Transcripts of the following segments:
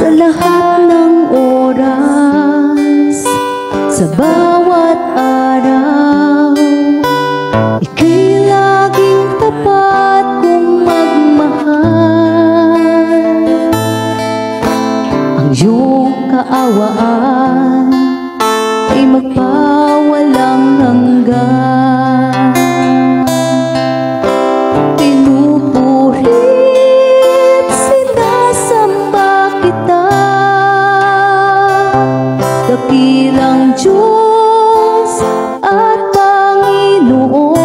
Sa lahat ng oras, sa bawat araw, ika'y laging tapat kong magmahal. Ang iyong kaawaan ay magpawalang hanggan. Pinupurit, sinasamba kita, dakilang Diyos at Panginoon.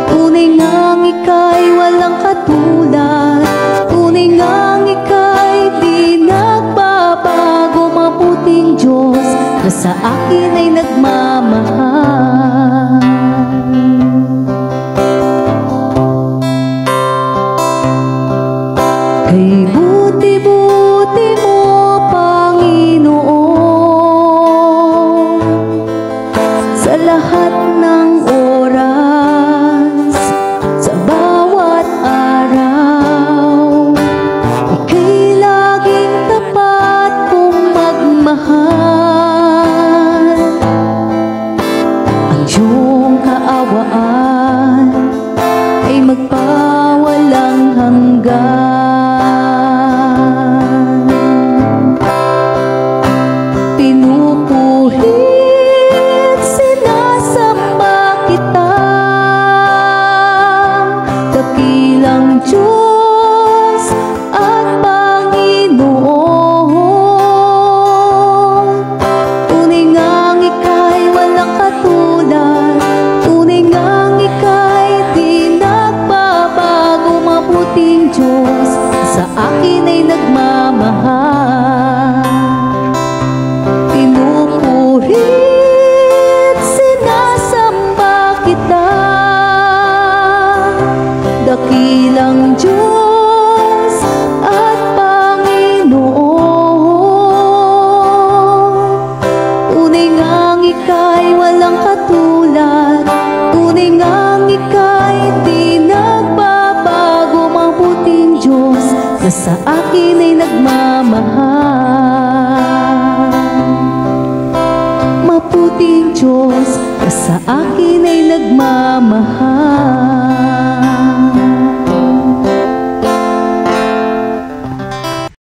Tunay ngang ika'y walang katulad, tunay ngang ika'y di nagbabago. Mabuting Diyos na sa akin ay nagmamahal. Kay buti-buti mo, Panginoon, sa lahat ng oras, sa bawat araw, ika'y laging tapat kong magmahal. Ang iyong kaawaan ay magpawalang hanggan. Pinupurit, sinasamba kita, dakilang Diyos at Panginoon. Tunay ngang ika'y walang katulad, tunay ngang ika'y di nagbabago. Mabuting Diyos sa akin ay nagmamahal. Pinupurit, sinasamba kita, dakilang Diyos at Panginoon. Tunay ngang ika'y walang katulad, tunay ngang ika'y di nagbabago. Mabuting Diyos na sa akin ay nagmamahal. Mabuting Diyos na sa akin ay nagmamahal.